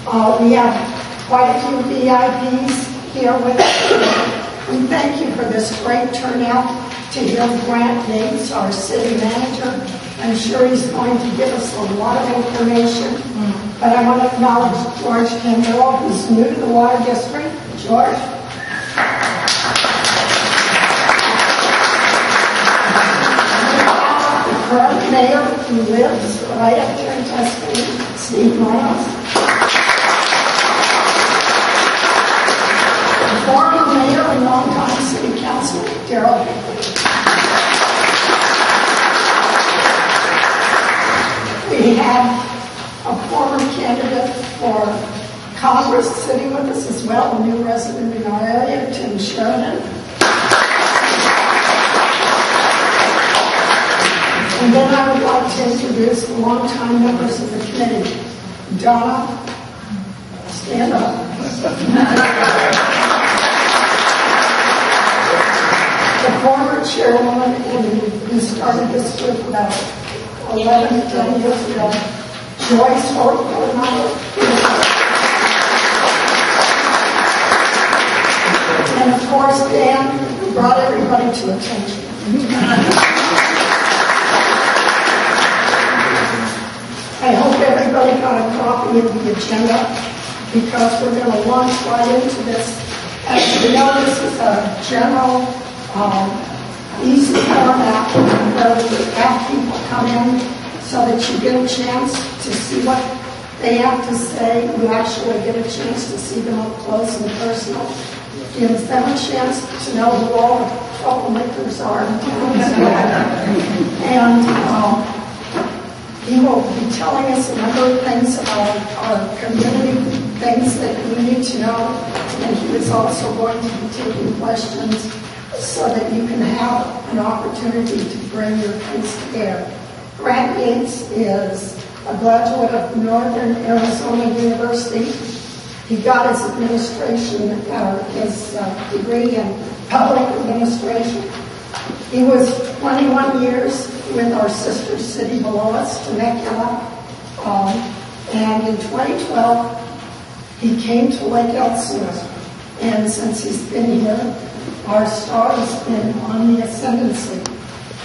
We have quite a few VIPs here with us. We thank you for this great turnout to hear Grant Yates, our city manager. I'm sure he's going to give us a lot of information. But I want to acknowledge George Kendall, who's new to the Water District. George. The current mayor who lives right up here in Tuscany, Steve Manos. The former mayor and longtime city councilor, Darrell. We have a former candidate for Congress sitting with us as well, a new resident in our area, Tim Sheridan. And then I would like to introduce the longtime members of the committee. Donna, stand up. The former chairwoman who started this group about 11 to 10 years ago, Joyce Orthodox. And of course, Dan, who brought everybody to attention. I hope everybody got a copy of the agenda because we're going to launch right into this. As you know, this is a general, easy format where we have people come in so that you get a chance to see what they have to say. You actually get a chance to see them up close and personal. Gives them a chance to know who all the troublemakers are in town. And he will be telling us a number of things about our community, things that we need to know. And he is also going to be taking questions so that you can have an opportunity to bring your case to bear. Grant Yates is a graduate of Northern Arizona University. He got his his degree in public administration. He was 21 years with our sister city below us, Temecula. And in 2012, he came to Lake Elsinore. And since he's been here, our star has been on the ascendancy.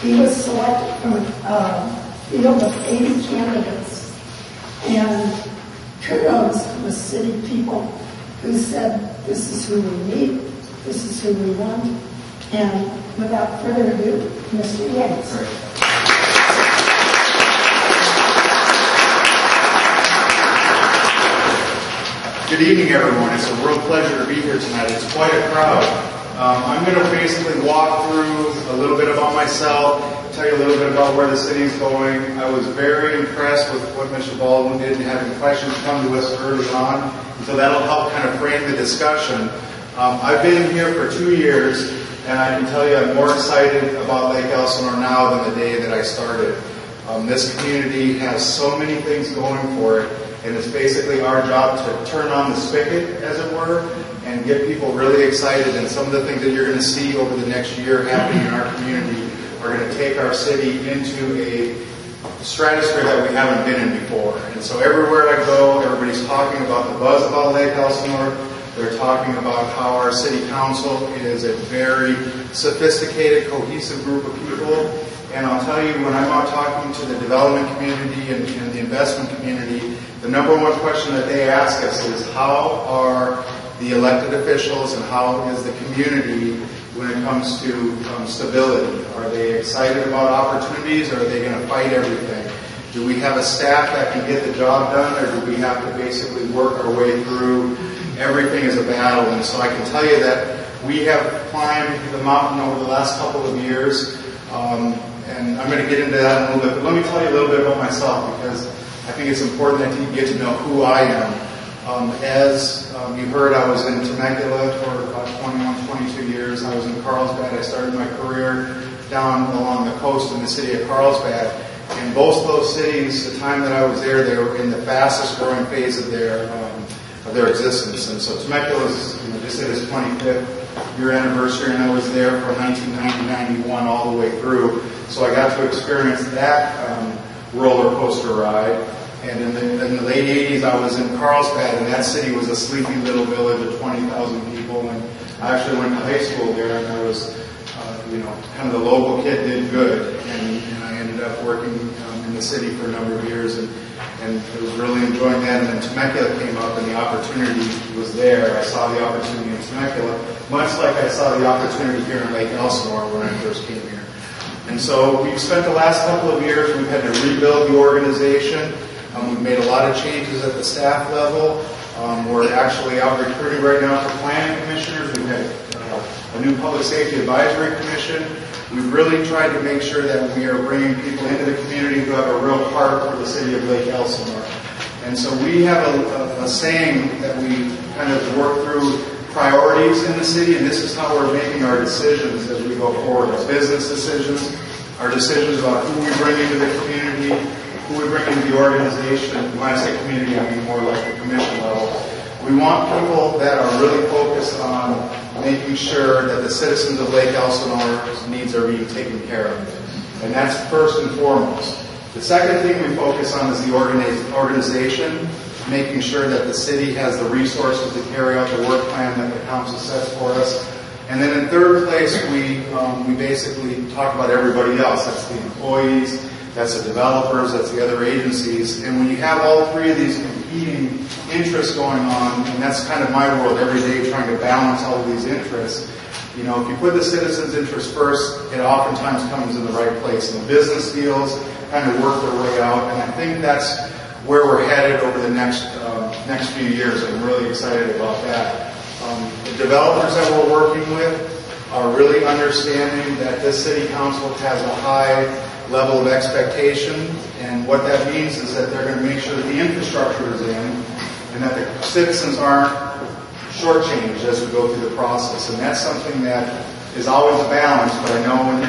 He was selected from a field of 80 candidates. And kudos to the city people who said, this is who we need, this is who we want. And without further ado, Mr. Yates. Good evening, everyone. It's a real pleasure to be here tonight. It's quite a crowd. I'm going to basically walk through a little bit about myself, tell you a little bit about where the city is going. I was very impressed with what Mr. Baldwin did and having questions come to us early on, so that'll help kind of frame the discussion. I've been here for 2 years, and I can tell you I'm more excited about Lake Elsinore now than the day that I started. This community has so many things going for it, and it's basically our job to turn on the spigot, as it were, and get people really excited. And some of the things that you're going to see over the next year happening in our community are going to take our city into a stratosphere that we haven't been in before. And so everywhere I go, everybody's talking about the buzz about Lake Elsinore. They're talking about how our city council is a very sophisticated, cohesive group of people. And I'll tell you, when I'm out talking to the development community and the investment community, the number one question that they ask us is, how are the elected officials and how is the community when it comes to stability? Are they excited about opportunities, or are they going to fight everything? Do we have a staff that can get the job done, or do we have to basically work our way through everything as a battle? And so I can tell you that we have climbed the mountain over the last couple of years, and I'm going to get into that in a little bit. But let me tell you a little bit about myself, because I think it's important that you get to know who I am. As you heard, I was in Temecula for about 21, 22 years. I was in Carlsbad. I started my career down along the coast in the city of Carlsbad. In both those cities, the time that I was there, they were in the fastest growing phase of their existence. And so Temecula is, just hit its 25th year anniversary, and I was there from 1990-91 all the way through. So I got to experience that roller coaster ride. And in the late 80s, I was in Carlsbad, and that city was a sleepy little village of 20,000 people. And I actually went to high school there, and I was, kind of the local kid did good. And I ended up working in the city for a number of years, and I was really enjoying that. And then Temecula came up, and the opportunity was there. I saw the opportunity in Temecula, much like I saw the opportunity here in Lake Elsinore when I first came here. And so we've spent the last couple of years, we've had to rebuild the organization. We've made a lot of changes at the staff level. We're actually out recruiting right now for planning commissioners. We've had a new public safety advisory commission. We've really tried to make sure that we are bringing people into the community who have a real heart for the city of Lake Elsinore. And so we have a saying that we kind of work through priorities in the city, and this is how we're making our decisions as we go forward. Our business decisions, our decisions about who we bring into the community, who we bring into the organization. When I say community, I mean more like the commission level. We want people that are really focused on making sure that the citizens of Lake Elsinore's needs are being taken care of. And that's first and foremost. The second thing we focus on is the organization, making sure that the city has the resources to carry out the work plan that the council sets for us. And then in third place, we basically talk about everybody else. That's the employees, that's the developers, that's the other agencies. And when you have all three of these competing interests going on, and that's kind of my world every day, trying to balance all of these interests, if you put the citizens' interest first, it oftentimes comes in the right place. And the business deals kind of work their way out. And I think that's where we're headed over the next few years. I'm really excited about that. The developers that we're working with are really understanding that this city council has a high level of expectation, and what that means is that they're going to make sure that the infrastructure is in and that the citizens aren't shortchanged as we go through the process. And that's something that is always a balance, but I know when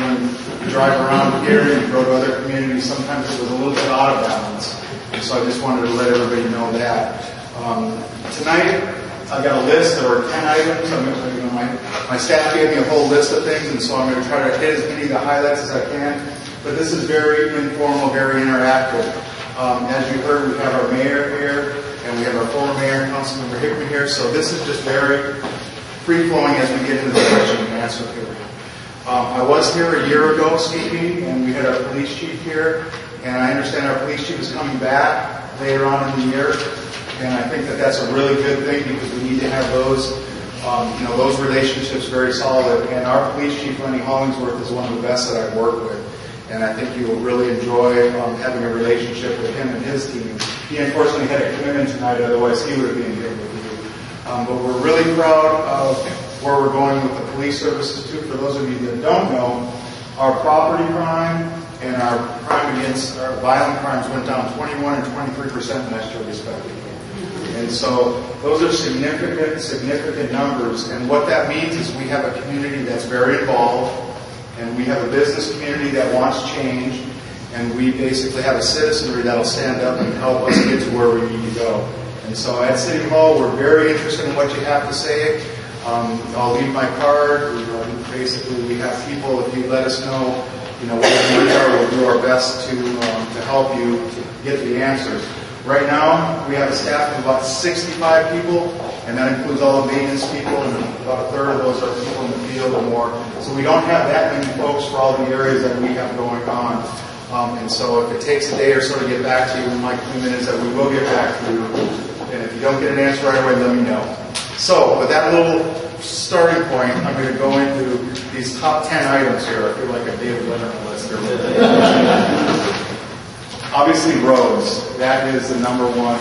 you drive around here and you go to other communities, sometimes it was a little bit out of balance. And so I just wanted to let everybody know that. Tonight, I got a list. There were 10 items. My staff gave me a whole list of things, and so I'm going to try to hit as many of the highlights as I can. But this is very informal, very interactive. As you heard, we have our mayor here, and we have our former mayor and Councilmember Hickman here. So this is just very free-flowing as we get into the question and answer period. I was here a year ago speaking, and we had our police chief here. And I understand our police chief is coming back later on in the year. And I think that that's a really good thing because we need to have those relationships very solid. And our police chief, Lenny Hollingsworth, is one of the best that I've worked with. And I think you will really enjoy having a relationship with him and his team. He unfortunately had a commitment tonight, otherwise he would have been here with you. But we're really proud of where we're going with the police services too. For those of you that don't know, our property crime and our crime against our violent crimes went down 21 and 23% last year respectively. And so those are significant numbers. And what that means is we have a community that's very involved, and we have a business community that wants change, and we basically have a citizenry that'll stand up and help us get to where we need to go. And so at City Hall, we're very interested in what you have to say. I'll leave my card. Basically, we have people, if you let us know, what your needs are, we'll do our best to help you get the answers. Right now, we have a staff of about 65 people, and that includes all the maintenance people, and about a third of those are people in the field or more. So we don't have that many folks for all the areas that we have going on. And so if it takes a day or so to get back to you, my commitment is that we will get back to you. And if you don't get an answer right away, let me know. So with that little starting point, I'm going to go into these top 10 items here. I feel like a David Letterman list here. Obviously, roads. That is the number one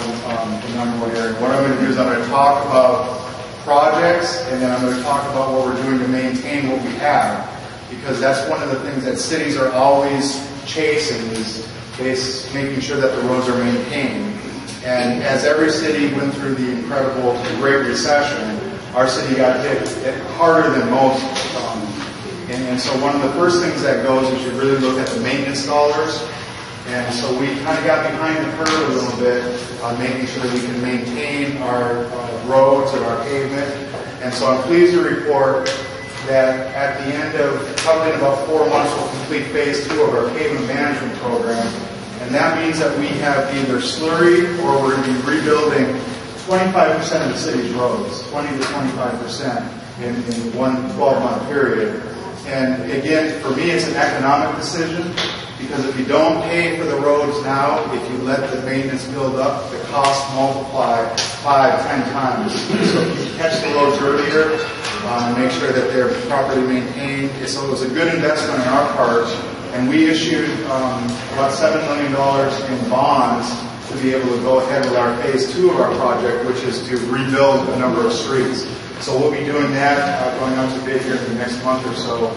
area. What I'm going to do is I'm going to talk about projects, and then I'm going to talk about what we're doing to maintain what we have, because that's one of the things that cities are always chasing is making sure that the roads are maintained. And as every city went through the incredible Great Recession, our city got hit harder than most. And so one of the first things that goes is you really look at the maintenance dollars. And so we kind of got behind the curve a little bit on making sure that we can maintain our roads and our pavement. And so I'm pleased to report that at the end of probably in about 4 months, we'll complete phase 2 of our pavement management program. And that means that we have either slurry or we're going to be rebuilding 25% of the city's roads, 20 to 25% in one 12-month period. And again, for me, it's an economic decision, because if you don't pay for the roads now, if you let the maintenance build up, the costs multiply 5-10 times. So if you catch the roads earlier, and make sure that they're properly maintained. So it was a good investment on our part, and we issued about $7 million in bonds to be able to go ahead with our phase 2 of our project, which is to rebuild a number of streets. So we'll be doing that, going out to bid here in the next month or so.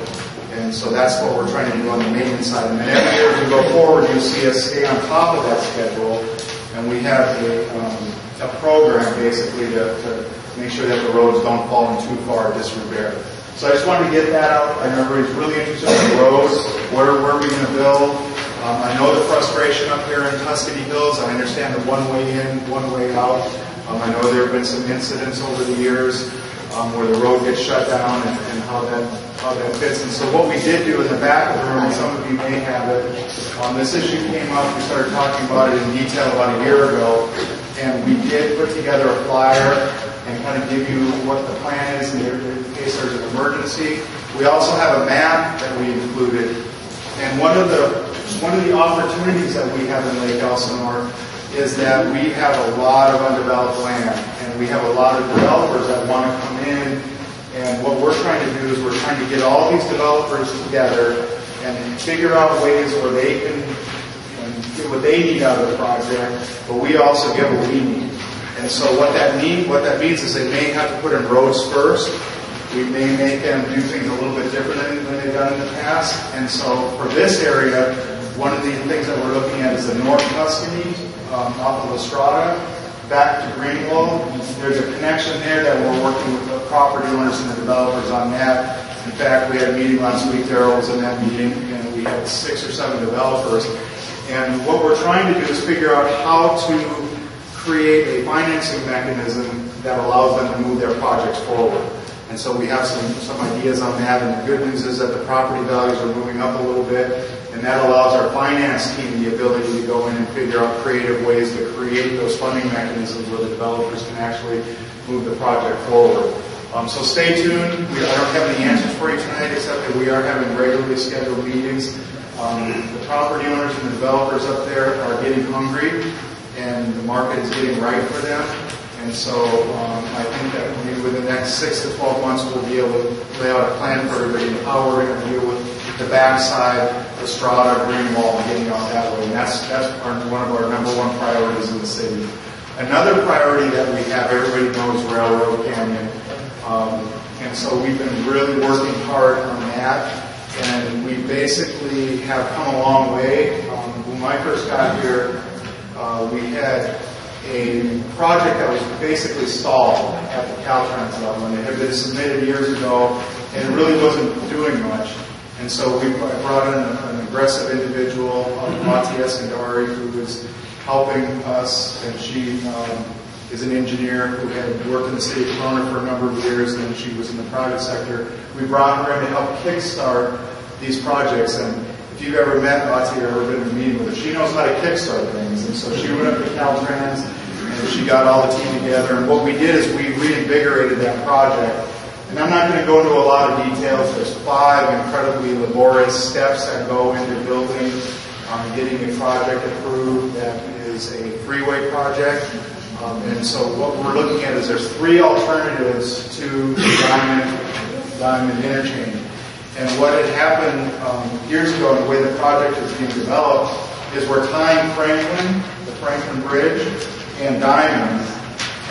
And so that's what we're trying to do on the maintenance side. And then every year as we go forward, you'll see us stay on top of that schedule. And we have a program basically to make sure that the roads don't fall in too far disrepair. So I just wanted to get that out. I know everybody's really interested in the roads. Where are we going to build? I know the frustration up here in Tuscany Hills. I understand the one way in, one way out. I know there have been some incidents over the years where the road gets shut down and how that fits. And so what we did do in the back of the room, and some of you may have it, this issue came up. We started talking about it in detail about a year ago, and we did put together a flyer and kind of give you what the plan is in case there's an emergency. We also have a map that we included, and one of the opportunities that we have in Lake Elsinore is that we have a lot of undeveloped land, and we have a lot of developers that want to come in. And what we're trying to do is we're trying to get all these developers together and figure out ways where they can get what they need out of the project, but we also get what we need. And so what that means is they may have to put in roads first. We may make them do things a little bit different than they've done in the past. And so for this area, one of the things that we're looking at is the North Tuscany, off of Estrada, back to Greenwell. There's a connection there that we're working with the property owners and the developers on that. In fact, we had a meeting last week. Daryl was in that meeting, and we had 6 or 7 developers. And what we're trying to do is figure out how to create a financing mechanism that allows them to move their projects forward. And so we have some ideas on that, and the good news is that the property values are moving up a little bit, and that allows our finance team the ability to go in and figure out creative ways to create those funding mechanisms where the developers can actually move the project forward. So stay tuned. I don't have any answers for you tonight, except that we are having regularly scheduled meetings. The property owners and the developers up there are getting hungry, and the market is getting right for them. And so I think that maybe within the next 6 to 12 months we'll be able to lay out a plan for everybody and how we're going to deal with the backside, Estrada, Greenwall, and getting out that way. And that's one of our number 1 priorities in the city. Another priority that we have, everybody knows Railroad Canyon. And so we've been really working hard on that. And we basically have come a long way. When I first got here, we had a project that was basically stalled at the Caltrans level, and it had been submitted years ago, and it really wasn't doing much. And so we brought in an aggressive individual, Matias Ngari, who was helping us, and she is an engineer who had worked in the city of Corona for a number of years, and she was in the private sector. We brought her in to help kickstart these projects, and if you've ever met Mati or ever been in a meeting with her, she knows how to kickstart things. And so she went up to Caltrans and she got all the team together. And what we did is we reinvigorated that project. And I'm not going to go into a lot of details. There's 5 incredibly laborious steps that go into building, getting a project approved that is a freeway project. And so what we're looking at is there's 3 alternatives to Diamond Interchange. And what had happened years ago, and the way the project is being developed, is we're tying Franklin, the Franklin Bridge, and Diamond,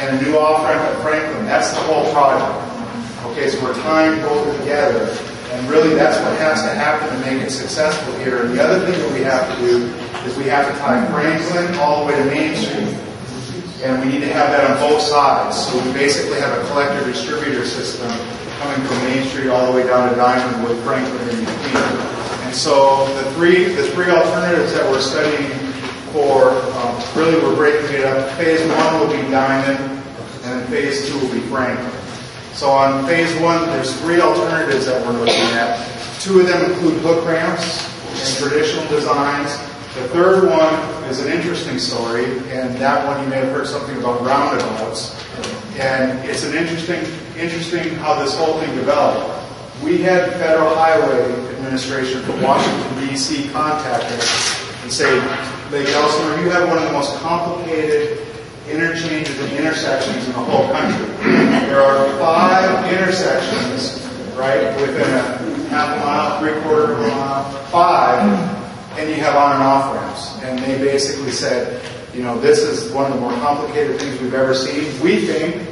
and a new off-ramp at Franklin. That's the whole project. Okay, so we're tying both together, and really that's what has to happen to make it successful here. And the other thing that we have to do is we have to tie Franklin all the way to Main Street, and we need to have that on both sides. So we basically have a collector-distributor system coming from Main Street all the way down to Diamond with Franklin in between. And so the three alternatives that we're studying for, really we're breaking it up. Phase 1 will be Diamond, and then Phase 2 will be Franklin. So on Phase 1, there's 3 alternatives that we're looking at. 2 of them include hook ramps and traditional designs. The third one is an interesting story, and that one you may have heard something about roundabouts. And it's an interesting how this whole thing developed. We had Federal Highway Administration from Washington, D.C. contact us and say, Lake Elsinore, you have one of the most complicated interchanges and intersections in the whole country. There are 5 intersections, right, within a half a mile, 3/4 of a mile, 5, and you have on and off ramps. And they basically said, you know, this is one of the more complicated things we've ever seen. We think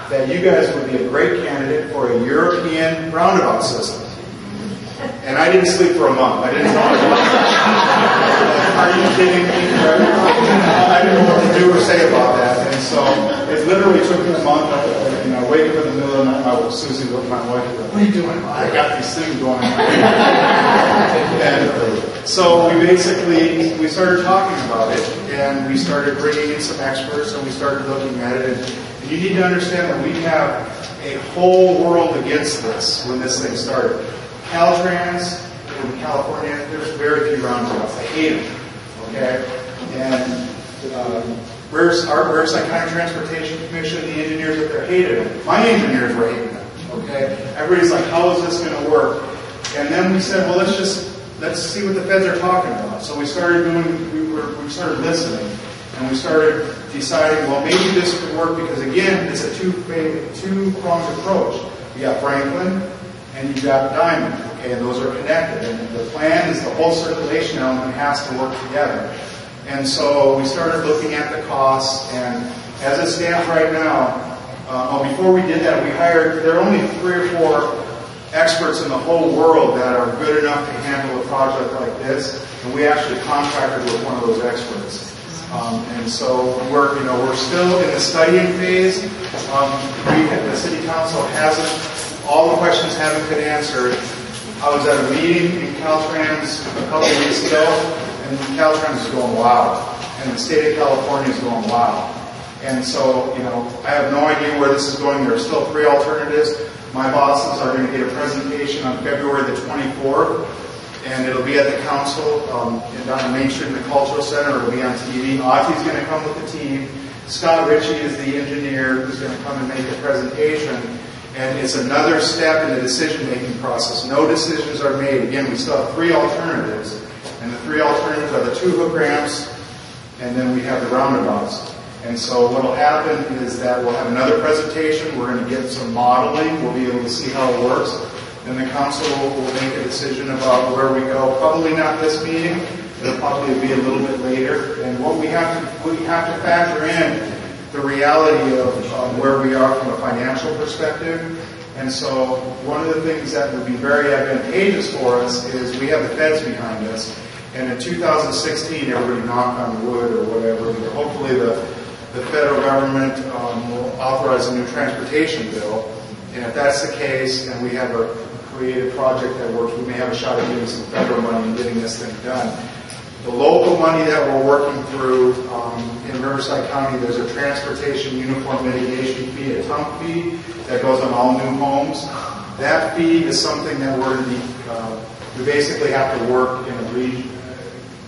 that you guys would be a great candidate for a European roundabout system. And I didn't sleep for a month. I didn't know what to do. Are you kidding me? I didn't know what to do or say about that. And so it literally took me a month. I wake up in the middle of the night, Susie looked at my wife, what are you doing? I got these things going on. And so we started talking about it, and we started bringing in some experts, and we started looking at it. And you need to understand that we have a whole world against this when this thing started. Caltrans in California, there's very few roundabouts. I hate them. Okay? And our Riverside County Transportation Commission, the engineers up there hated them. My engineers were hating them. Okay? Everybody's like, how is this going to work? And then we said, well, let's see what the feds are talking about. So we started we started listening, and we started deciding, well, maybe this could work because, again, it's a two-pronged approach. You got Franklin, and you've got Diamond, okay, and those are connected. And the plan is the whole circulation element has to work together. And so we started looking at the costs, and as it stands right now, before we did that, there are only 3 or 4 experts in the whole world that are good enough to handle a project like this, and we actually contracted with one of those experts. And so we're still in the studying phase. The City Council all the questions haven't been answered. I was at a meeting in Caltrans a couple of weeks ago, and Caltrans is going wild, and the state of California is going wild. And so, I have no idea where this is going. There are still 3 alternatives. My bosses are going to get a presentation on February the 24th, and it'll be at the council down on Main Street in the Cultural Center. It'll be on TV. Auti's going to come with the team. Scott Ritchie is the engineer who's going to come and make a presentation. And it's another step in the decision-making process. No decisions are made. Again, we still have 3 alternatives. And the 3 alternatives are the 2 hook ramps, and then we have the roundabouts. And so what will happen is that we'll have another presentation. We're going to get some modeling. We'll be able to see how it works. Then the council will make a decision about where we go. Probably not this meeting. It'll probably be a little bit later. And what we have to factor in the reality of where we are from a financial perspective. And so one of the things that would be very advantageous for us is we have the feds behind us. And in 2016, everybody knock on wood or whatever, hopefully the federal government will authorize a new transportation bill. And if that's the case, and we have a creative project that works, we may have a shot at getting some federal money and getting this thing done. The local money that we're working through in Riverside County, there's a transportation uniform mitigation fee, a TUMP fee, that goes on all new homes. That fee is something that we basically have to work in a region.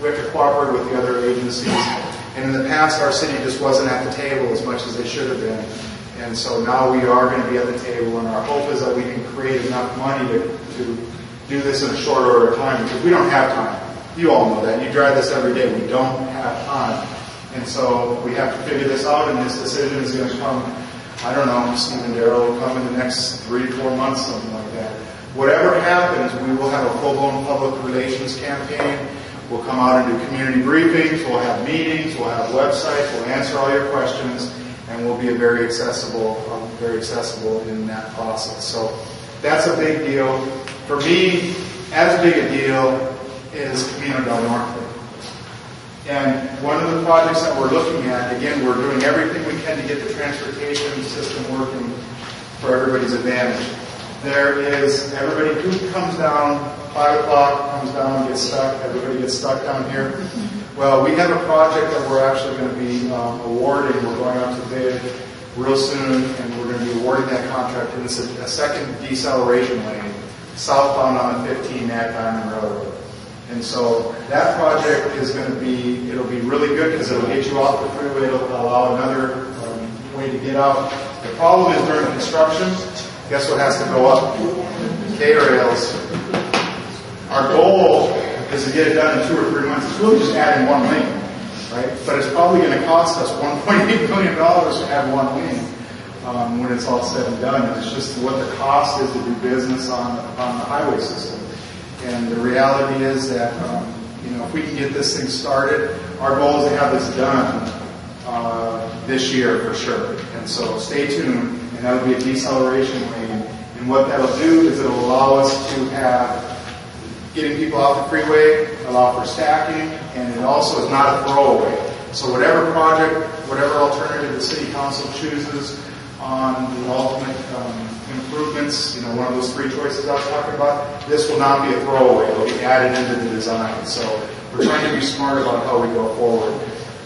We have to cooperate with the other agencies. And in the past, our city just wasn't at the table as much as they should have been. And so now we are going to be at the table, and our hope is that we can create enough money to do this in a short order of time, because we don't have time. You all know that. You drive this every day. We don't have time. And so we have to figure this out, and this decision is going to come, I don't know, Stephen Darrow will come in the next 3 to 4 months, something like that. Whatever happens, we will have a full-blown public relations campaign. We'll come out and do community briefings. We'll have meetings. We'll have websites. We'll answer all your questions, and we'll be very accessible in that process. So that's a big deal. For me, as big a deal is Camino del Norte. And one of the projects that we're looking at, again, we're doing everything we can to get the transportation system working for everybody's advantage. There is everybody who comes down, 5 o'clock, comes down and gets stuck. Everybody gets stuck down here. Well, we have a project that we're actually going to be awarding. We're going out to bid real soon, and we're going to be awarding that contract. And it's a second deceleration lane, southbound on the 15 at Diamond Road. And so that project is going to be, it'll be really good because it'll get you off the freeway, it'll allow another way to get out. The problem is during construction, guess what has to go up? K-rails. Our goal is to get it done in 2 or 3 months. It's really just adding 1 lane, right? But it's probably going to cost us $1.8 million to add 1 lane when it's all said and done. And it's just what the cost is to do business on the highway system. And the reality is that, if we can get this thing started, our goal is to have this done this year for sure. And so stay tuned, and that'll be a deceleration lane. And what that'll do is it'll allow us to have getting people off the freeway, allow for stacking, and it also is not a throwaway. So whatever project, whatever alternative the city council chooses on the ultimate improvements, one of those 3 choices I was talking about, this will not be a throwaway. It will be added into the design. So we're trying to be smart about how we go forward.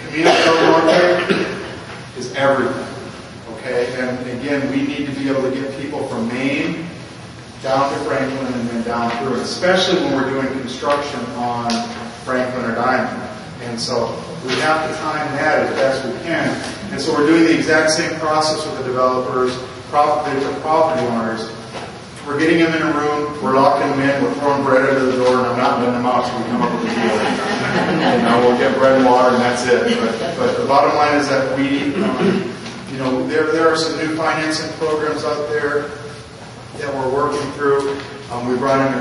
Community development is everything. Okay? And again, we need to be able to get people from Maine down to Franklin and then down through, and especially when we're doing construction on Franklin or Diamond. And so we have to time that as best we can. And so we're doing the exact same process with the developers, the property owners. We're getting them in a room, we're locking them in, we're throwing bread under the door, and I'm not letting them out until we come up with a deal. We'll get bread and water, and that's it. But the bottom line is that we, there are some new financing programs out there that we're working through. We brought in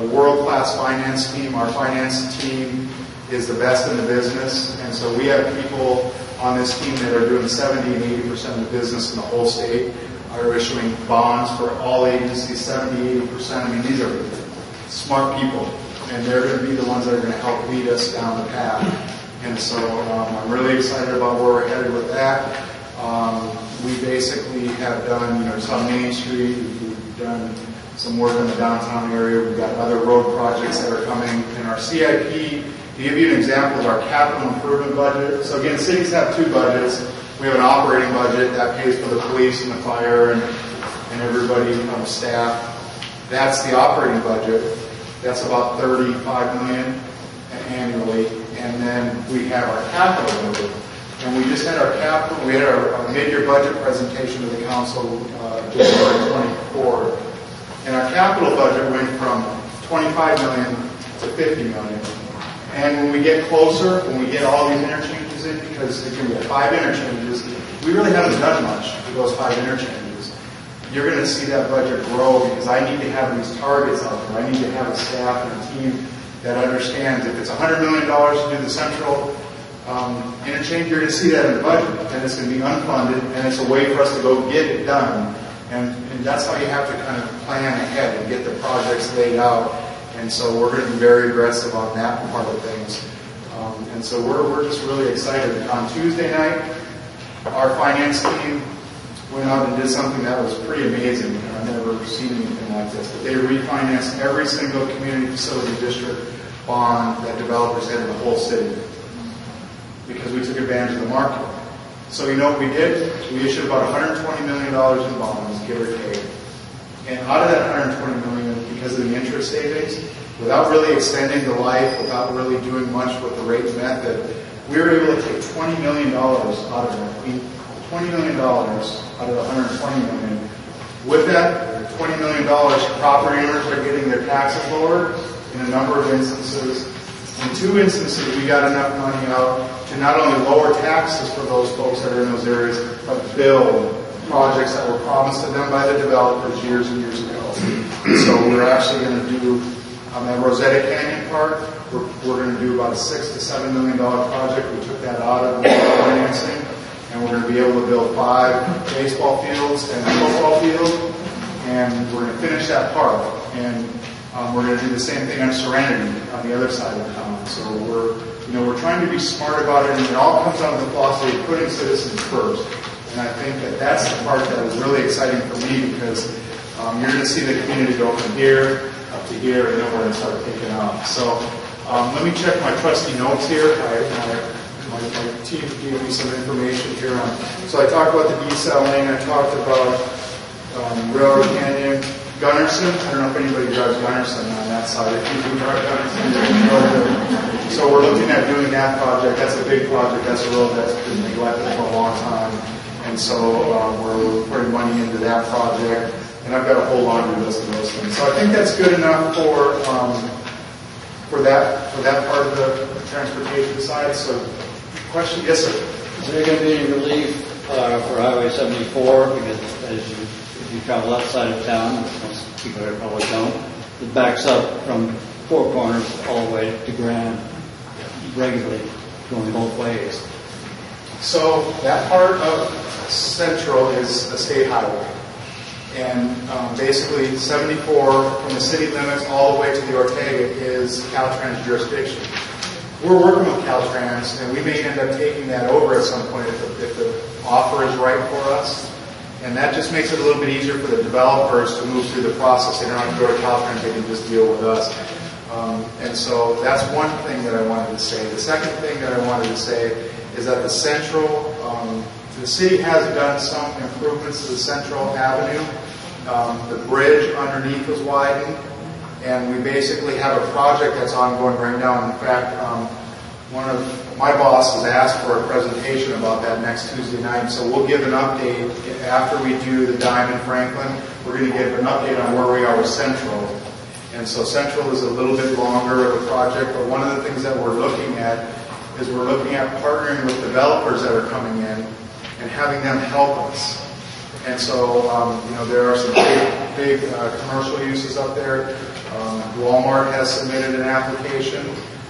a world-class finance team. Our finance team is the best in the business, and so we have people on this team that are doing 70 and 80% of the business in the whole state, are issuing bonds for all agencies, 70, 80%. I mean, these are smart people, and they're going to be the ones that are going to help lead us down the path. And so I'm really excited about where we're headed with that. We basically have done, just on Main Street, we've done some work in the downtown area. We've got other road projects that are coming in our CIP. To give you an example of our capital improvement budget, so again, cities have 2 budgets. We have an operating budget that pays for the police and the fire and everybody on the staff. That's the operating budget. That's about $35 million annually. And then we have our capital budget. And we just had our capital, we had our mid-year budget presentation to the council January 24th. And our capital budget went from $25 million to $50 million. And when we get closer, when we get all these interchanges in, because again, we have 5 interchanges, we really haven't done much with those 5 interchanges. You're going to see that budget grow because I need to have these targets out there. I need to have a staff and a team that understands if it's $100 million to do the central interchange, you're going to see that in the budget. And it's going to be unfunded, and it's a way for us to go get it done. And that's how you have to kind of plan ahead and get the projects laid out. And so we're going to be very aggressive on that part of things. And so we're just really excited. On Tuesday night, our finance team went out and did something that was pretty amazing. I've never seen anything like this. But they refinanced every single community facility district bond that developers had in the whole city because we took advantage of the market. So you know what we did? We issued about $120 million in bonds, give or take. And out of that $120 million, because of the interest savings, without really extending the life, without really doing much with the rate method, we were able to take $20 million out of it. $20 million out of the $120 million. With that $20 million, property owners are getting their taxes lowered in a number of instances. In 2 instances, we got enough money out to not only lower taxes for those folks that are in those areas, but build projects that were promised to them by the developers years and years ago. So we're actually going to do, that Rosetta Canyon Park, we're going to do about a $6 to $7 million project. We took that out of the financing, and we're going to be able to build 5 baseball fields and a football field, and we're going to finish that park. And we're going to do the same thing on Serenity on the other side of town. So we're trying to be smart about it, and it all comes out of the philosophy of putting citizens first. And I think that that's the part that is really exciting for me because you're going to see the community go from here up to here, and then we're going to start taking off. So let me check my trusty notes here. My team gave me some information here on. So I talked about the decel lane. I talked about Railroad Canyon, Gunnarsson. I don't know if anybody drives Gunnarsson on that that side. So we're looking at doing that project. That's a big project. That's a road that's been neglected for a long time. And so we're putting money into that project. And I've got a whole laundry list of those things. So I think that's good enough for that part of the transportation side. So, question? Yes, sir. Is there going to be any relief for Highway 74? Because if you travel outside of town, most people here probably don't, it backs up from Four Corners all the way to Grand, regularly going both ways. So that part of Central is a state highway. And basically 74 from the city limits all the way to the Ortega is Caltrans jurisdiction. We're working with Caltrans, and we may end up taking that over at some point if the offer is right for us. And that just makes it a little bit easier for the developers to move through the process. They don't have to go to Caltrans, they can just deal with us. And so that's one thing that I wanted to say. The second thing that I wanted to say is that the Central, the city has done some improvements to the Central Avenue. The bridge underneath was widened, and we basically have a project that's ongoing right now. In fact, one of my bosses asked for a presentation about that next Tuesday night, so we'll give an update after we do the Diamond Franklin. We're going to give an update on where we are with Central. And so Central is a little bit longer of a project, but one of the things that we're looking at is we're looking at partnering with developers that are coming in and having them help us. And so, there are some big commercial uses up there. Walmart has submitted an application.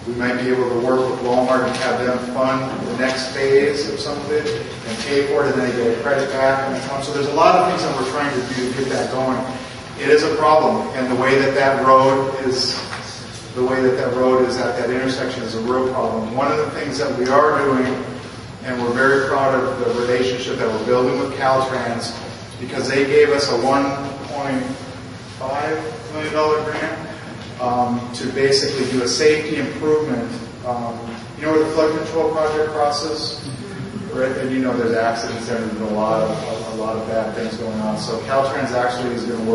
We might be able to work with Walmart and have them fund the next phase of some of it and pay for it, and then they get a credit back. So there's a lot of things that we're trying to do to get that going. It is a problem, and the way that road is at that intersection is a real problem. One of the things that we are doing, and we're very proud of the relationship that we're building with Caltrans, because they gave us a $1.5 million grant to basically do a safety improvement. You know where the flood control project crosses? Right? And there's accidents there, and there's a lot of bad things going on. So Caltrans actually is in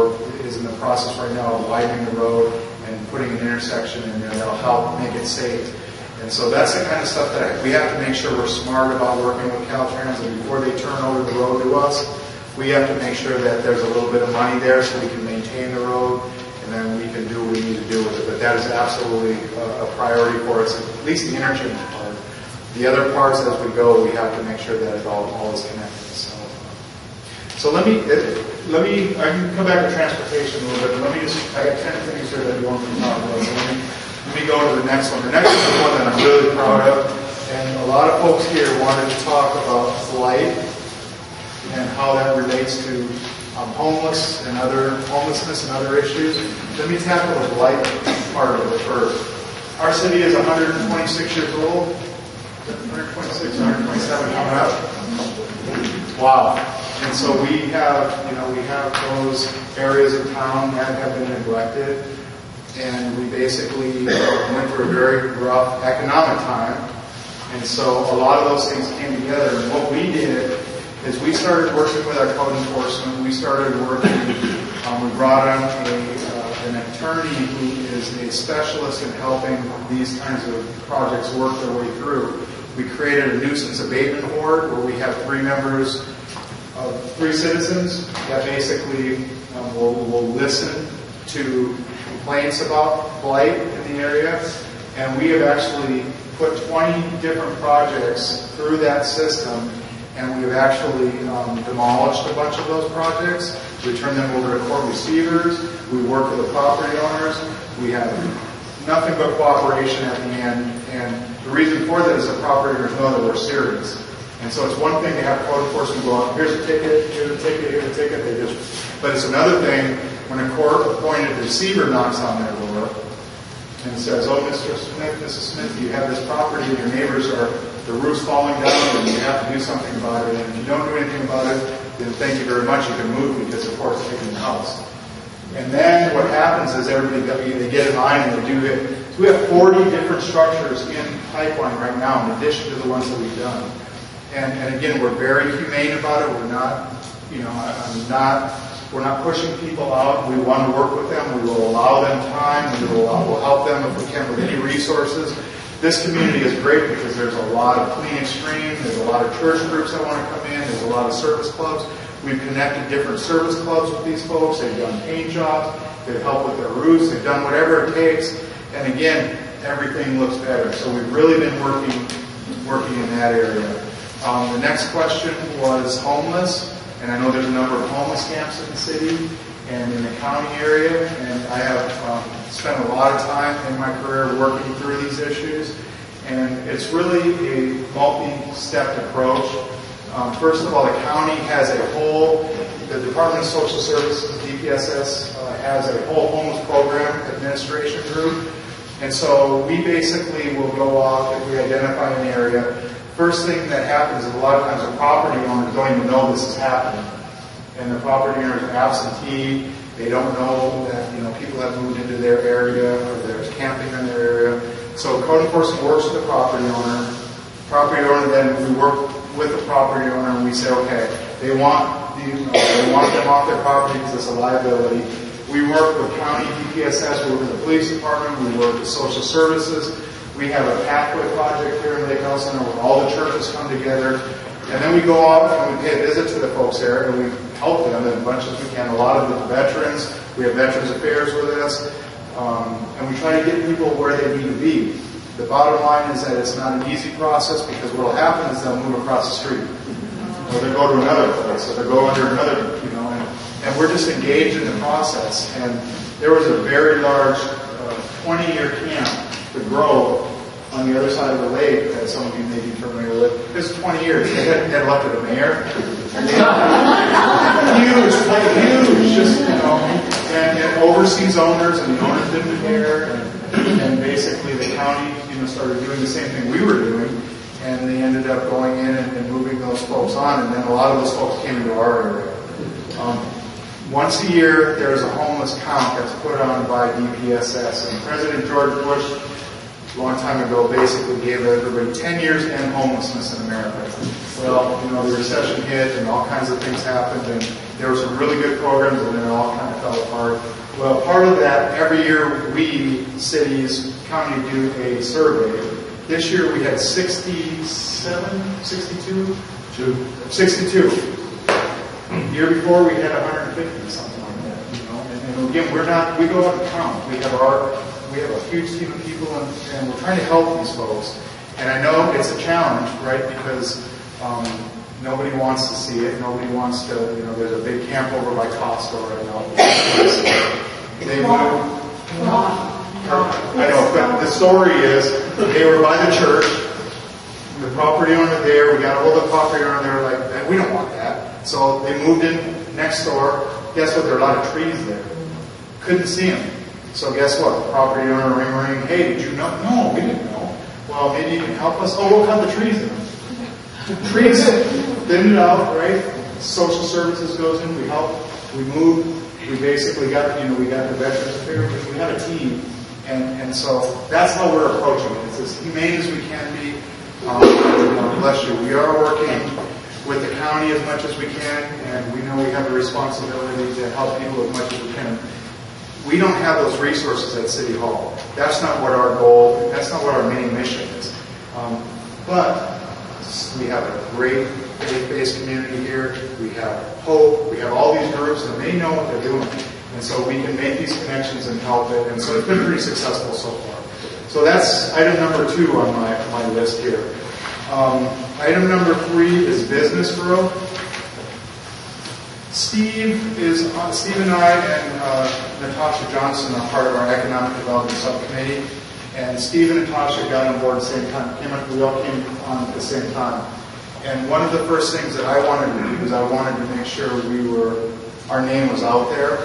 the process right now of widening the road and putting an intersection in there that'll help make it safe. And so that's the kind of stuff that we have to make sure we're smart about working with Caltrans, and before they turn over the road to us, we have to make sure that there's a little bit of money there so we can maintain the road, and then we can do what we need to do with it. But that is absolutely a priority for us, at least the interchange part. The other parts, as we go, we have to make sure that it all is connected. So let me, I can come back to transportation a little bit, but I got 10 things here that you want me to talk about. So let me go to the next one. The next one is one that I'm really proud of, and a lot of folks here wanted to talk about blight and how that relates to homelessness and other issues. Let me tackle the blight part of it first. Our city is 126 years old. 126, 127 coming up. Wow. And so we have those areas of town that have been neglected, and we basically went through a very rough economic time. And so a lot of those things came together. And what we did is we started working with our code enforcement. We started working, we brought on an attorney who is a specialist in helping these kinds of projects work their way through. We created a nuisance abatement board where we have 3 members of 3 citizens that basically will listen to complaints about blight in the area. And we have actually put 20 different projects through that system, and we have actually demolished a bunch of those projects. We turned them over to court receivers. We work with the property owners. We have nothing but cooperation at the end. And the reason for that is the property owners know that we're serious. And so it's one thing to have code enforcement go out, here's a ticket, here's a ticket, here's a ticket. But it's another thing when a court-appointed receiver knocks on their door and says, oh, Mr. Smith, Mrs. Smith, you have this property and your neighbors the roof's falling down and you have to do something about it. And if you don't do anything about it, then thank you very much, you can move because the court's taking the house. And then what happens is everybody, they get in line and they do it. So we have 40 different structures in pipeline right now in addition to the ones that we've done. And again, we're very humane about it. We're not, I'm not We're not pushing people out. We want to work with them. We will allow them time. We'll help them if we can with any resources. This community is great because there's a lot of clean extreme. There's a lot of church groups that want to come in. There's a lot of service clubs. We've connected different service clubs with these folks. They've done paint jobs. They've helped with their roofs. They've done whatever it takes. And again, everything looks better. So we've really been working in that area. The next question was homeless. And I know there's a number of homeless camps in the city and in the county area, and I have spent a lot of time in my career working through these issues, and it's really a multi-step approach. First of all, the county has a whole, the Department of Social Services, DPSS, has a whole homeless program administration group, and so we basically will go off if we identify an area. First thing that happens is a lot of times the property owners don't even know this is happening. And the property owners are absentee. They don't know that people have moved into their area or there's camping in their area. So code enforcement works with the property owner. Property owner, then we work with the property owner and we say, okay, they want them off their property because it's a liability. We work with county DPSS, we work with the police department, we work with social services. We have a pathway project here in Lake Elsinore where all the churches come together. And then we go off and we pay a visit to the folks there and we help them as much as we can. A lot of the veterans, we have Veterans Affairs with us. And we try to get people where they need to be. The bottom line is that it's not an easy process because what will happen is they'll move across the street. Or they'll go to another place, or they'll go under another, and we're just engaged in the process. And there was a very large 20-year camp, the Grove, on the other side of the lake that some of you may be familiar with. This is 20 years. They had elected a mayor. Huge, just, and overseas owners, and the owners didn't care. And basically the county, started doing the same thing we were doing. And they ended up going in and moving those folks on. And then a lot of those folks came into our area. Once a year, there's a homeless count that's put on by DPSS. And President George Bush, a long time ago, basically gave everybody 10 years to end homelessness in America. Well, the recession hit and all kinds of things happened, and there were some really good programs, and then it all kind of fell apart. Well, part of that, every year we, cities, county, do a survey. This year we had 62? 62. The year before we had 150, something like that. And again, we go out and count. We have a huge team of people, and we're trying to help these folks. And I know it's a challenge, right? Because nobody wants to see it. Nobody wants to. There's a big camp over by Costco right now. They moved. I know, but the story is they were by the church. The property owner there. We got a hold of the property owner. They were like, we don't want that. So they moved in next door. Guess what? There are a lot of trees there. Couldn't see them. So guess what? The property owner ring. Hey, did you know? No, we didn't know. Well, maybe you can help us. Oh, we'll cut the trees in. Trees, thin it out, right? Social services goes in. We help. We move. We basically got, we got the Veterans Affairs. We had a team, and so that's how we're approaching it. It's as humane as we can be. Bless you. We are working with the county as much as we can, and we know we have a responsibility to help people as much as we can. We don't have those resources at City Hall. That's not what our goal, that's not what our main mission is. But we have a great faith-based community here. We have hope. We have all these groups, and they know what they're doing. And so we can make these connections and help it. And so it's been pretty successful so far. So that's item number 2 on my list here. Item number 3 is business growth. Steve and I and Natasha Johnson are part of our economic development subcommittee. And Steve and Natasha got on board at the same time. We all came on at the same time. And one of the first things that I wanted to do is I wanted to make sure our name was out there,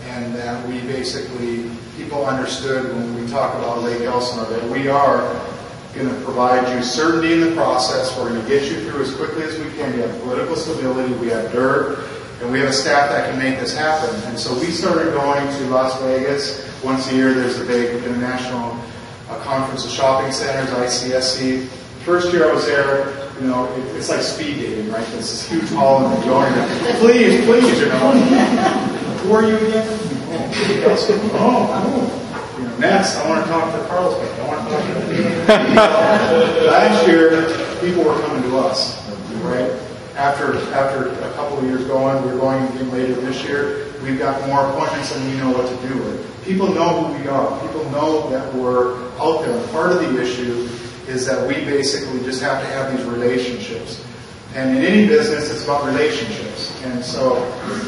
and that we basically, people understood when we talk about Lake Elsinore that we are going to provide you certainty in the process. We're going to get you through as quickly as we can. We have political stability, we have dirt, and we have a staff that can make this happen. And so we started going to Las Vegas. Once a year there's a big international conference of shopping centers, ICSC. First year I was there, it's like speed dating, right? It's this huge hall and we're going, please, Who are you again? Next, I want to talk to Carlsbad. I want to talk to Last year, people were coming to us, right? After a couple of years going, we're going again later this year. We've got more appointments than we know what to do with. People know who we are. People know that we're out there. And part of the issue is that we basically just have to have these relationships. And in any business, it's about relationships. And so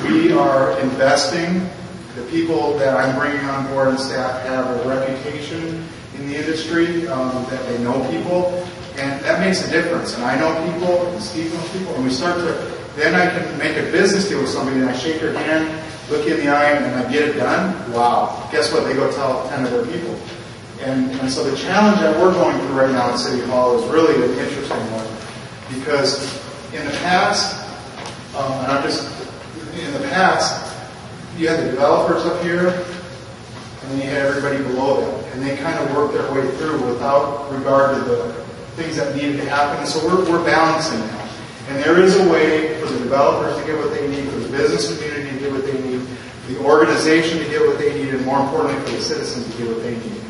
we are investing. The people that I'm bringing on board and staff have a reputation in the industry, that they know people. And that makes a difference. And I know people, and Steve knows people, and we start to, then I can make a business deal with somebody and I shake their hand, look you in the eye, and I get it done. Wow. Guess what? They go tell 10 other people. And so the challenge that we're going through right now at City Hall is really an interesting one. Because in the past, you had the developers up here, and then you had everybody below them. And they kind of worked their way through without regard to the things that needed to happen. And so we're balancing that. And there is a way for the developers to get what they need, for the business community to get what they need, for the organization to get what they need, and more importantly, for the citizens to get what they need.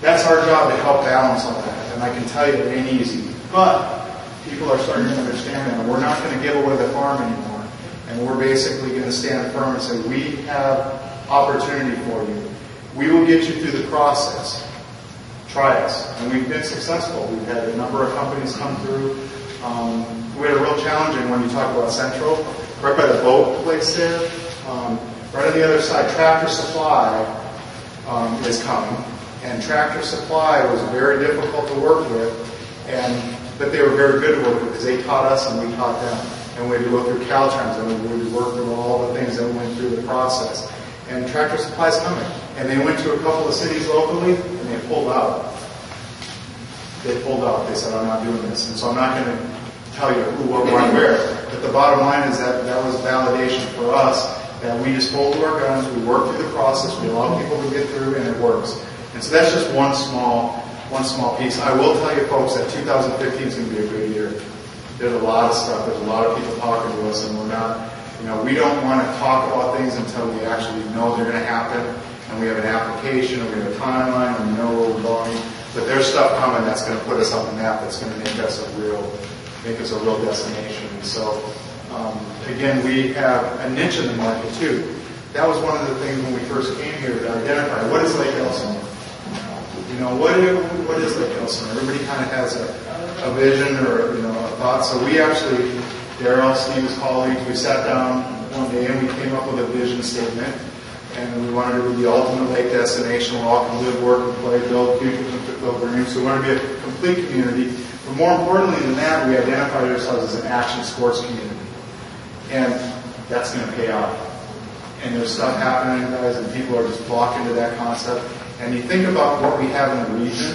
That's our job to help balance all that. And I can tell you it ain't easy. But people are starting to understand that. And we're not going to give away the farm anymore. And we're basically going to stand firm and say, we have opportunity for you. We will get you through the process. Try us. And we've been successful. We've had a number of companies come through. We had a real challenge when you talk about Central, right by the boat place there. Right on the other side, Tractor Supply is coming. And Tractor Supply was very difficult to work with, but they were very good to work with because they taught us and we taught them. And we had to go through Caltrans and we had to work through all the things that went through the process. And Tractor Supply is coming. And they went to a couple of cities locally and they pulled out. They pulled out. They said, I'm not doing this. And so I'm not going to tell you who, what, when, where. But the bottom line is that that was validation for us that we just hold to our guns, we work through the process, we allow people to get through, and it works. And so that's just one small piece. I will tell you, folks, that 2015 is going to be a good year. There's a lot of stuff. There's a lot of people talking to us, and we're not, we don't want to talk about things until we actually know they're going to happen, and we have an application, and we have a timeline, and we know where we're going. But there's stuff coming that's going to put us on the map. That's going to make us a real destination. And so, again, we have a niche in the market too. That was one of the things when we first came here to identify what is Lake Elsinore. What is Lake Elsinore? Everybody kind of has a vision or a thought. So we actually, Daryl, Steve's colleagues, we sat down one day and we came up with a vision statement. And we wanted to be the ultimate lake destination where all can live, work, and play, build futures and fulfill dreams. So we wanted to be a complete community. But more importantly than that, we identified ourselves as an action sports community. And that's going to pay off. And there's stuff happening, guys, and people are just flocking to that concept. And you think about what we have in the region,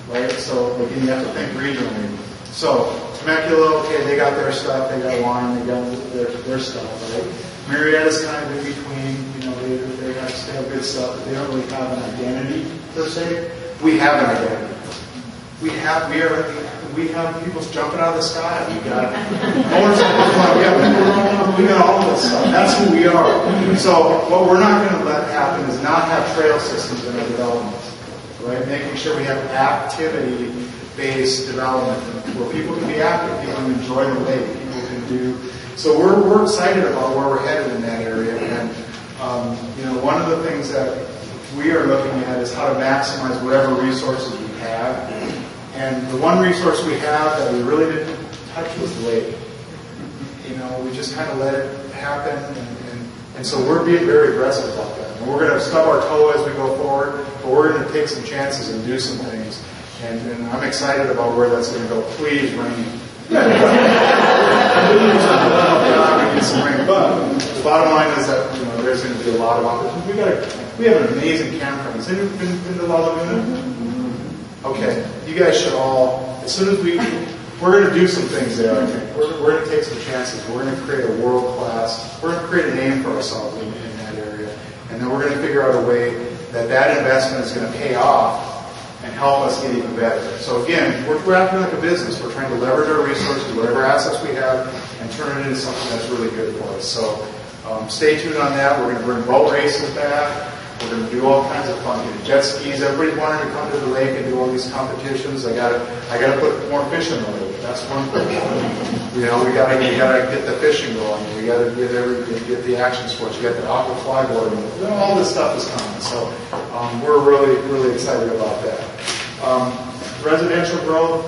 right? So again, you have to think regionally. So Temecula, okay, they got their stuff, they got wine, they got their stuff, right? Marietta's kind of in between, they have good stuff, but they don't really have an identity per se. We have an identity. We have people jumping out of the sky. We got we got all this stuff. That's who we are. So what we're not going to let happen is not have trail systems in our development, right? Making sure we have activity-based development where people can be active, people can enjoy the lake, people can do. So we're excited about where we're headed in that area. And one of the things that we are looking at is how to maximize whatever resources we have. And the one resource we have that we really didn't touch was the lake. We just kind of let it happen. And so we're being very aggressive about that. And we're going to stub our toe as we go forward, but we're going to take some chances and do some things. And I'm excited about where that's going to go. Please rain. But the bottom line is that there's going to be a lot of opportunities. We have an amazing campground. Has anyone been to La Laguna? Okay, you guys should all. As soon as we're going to do some things there. I think we're going to take some chances. We're going to create a world class. We're going to create a name for ourselves in that area, and then we're going to figure out a way that investment is going to pay off and help us get even better. So again, we're acting like a business. We're trying to leverage our resources, whatever assets we have, and turn it into something that's really good for us. So Stay tuned on that. We're going to bring boat races back. We're going to do all kinds of fun. Jet skis. Everybody's wanting to come to the lake and do all these competitions. I got to put more fish in the lake. That's one thing. You know, we got to get the fishing going. We got to get the action sports. You got the aqua flyboarding. All this stuff is coming. So we're really excited about that. Residential growth.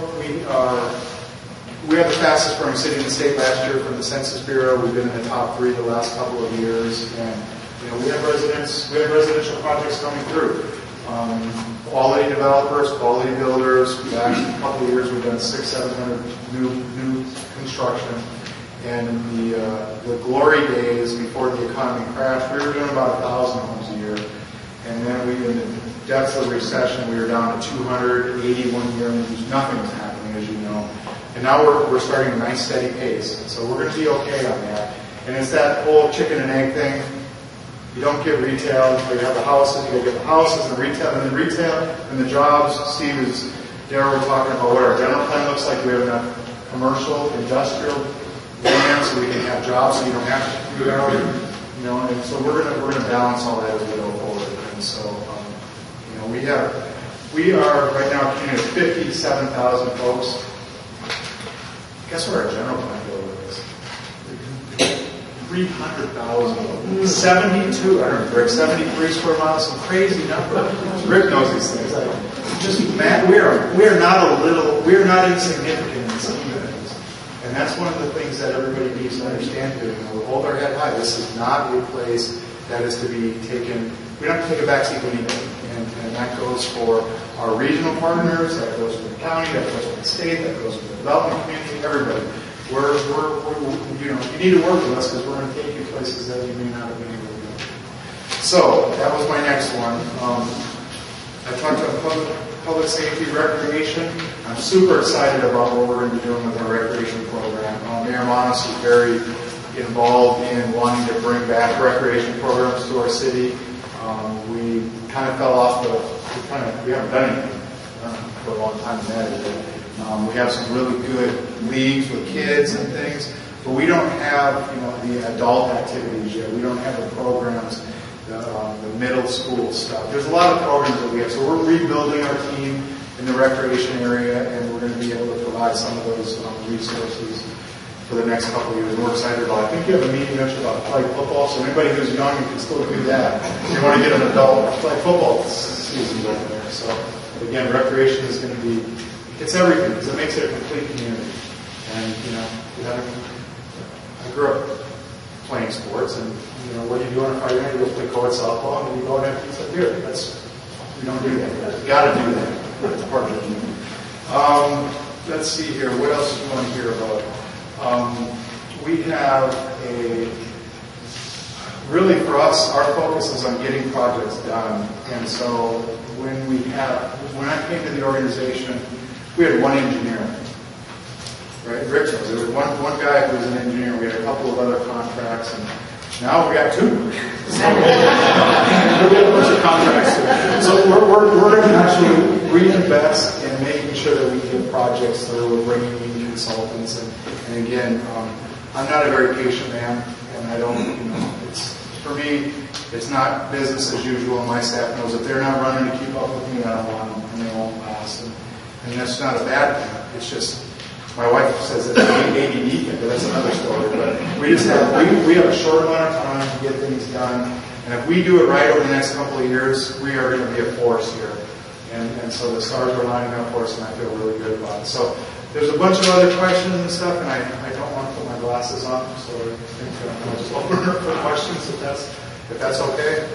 We have the fastest growing city in the state last year from the Census Bureau. We've been in the top 3 the last couple of years, and you know we have residential projects coming through. Quality developers, quality builders. The last couple of years we've done 600-700 new construction. And the glory days before the economy crashed, we were doing about 1,000 homes a year. And then in the depths of the recession, we were down to 280 one year, and nothing was happening, as you know. And now we're starting a nice steady pace. So we're going to be okay on that. And it's that whole chicken and egg thing. You don't get retail, you have the houses, you get the houses and the retail and the jobs. Steve is there, we're talking about what our general plan looks like. We have enough commercial, industrial land so we can have jobs so you don't have to do that. You know, and so we're gonna balance all that as we go forward. And so you know, we are right now a community of 57,000 folks. Guess what our general plan bill is? 300,000. 72, I don't know, Rick, 73 square miles, some crazy number. Rick knows these things. We are not insignificant in the scheme of things. And that's one of the things that everybody needs to understand here. You know, we hold our head high. This is not a place that is to be taken, we don't have to take a backseat to anything. And that goes for our regional partners, that goes for the county, that goes for the state, that goes for the development community, everybody. You know, you need to work with us because we're going to take you places that you may not have been able to go. So that was my next one. I talked about public safety, recreation. I'm super excited about what we're going to be doing with our recreation program. Mayor Manos is very involved in wanting to bring back recreation programs to our city. We kind of fell off we haven't done anything for a long time in that area. We have some really good leagues with kids and things, but we don't have, you know, the adult activities yet. We don't have the programs, the middle school stuff. There's a lot of programs that we have, so we're rebuilding our team in the recreation area, and we're going to be able to provide some of those resources for the next couple of years. We're excited about it. I think you have a meeting actually about flag football, so anybody who's young, you can still do that. If you want to get an adult flag football season over there. So again, recreation is going to be, it's everything, because it makes it a complete community. And, you know, I grew up playing sports, and, you know, what do you do on a Friday night? You go play court softball, and you go and have pizza beer. We don't do that. You got to do that. That's part of it. Let's see here. What else do you want to hear about? We have really for us, our focus is on getting projects done. And so when I came to the organization, we had one engineer, right? Rick knows there was one guy who was an engineer. We had a couple of other contracts, and now we got 2. So we have a bunch of contracts too. So we're going to actually reinvest in making sure that we get projects through. We're bringing in consultants, and again, I'm not a very patient man, and I don't, you know, for me, it's not business as usual. And my staff knows if they're not running to keep up with me, I don't want them, and they won't last. And that's not a bad thing. It's just, my wife says it's an ADD thing, but that's another story. But we have a short amount of time to get things done. And if we do it right over the next couple of years, we are going to be a force here. And so the stars are lining up for us, and I feel really good about it. So there's a bunch of other questions and stuff, and I don't want to put my glasses on, so I think I'll just open it up for questions if that's okay.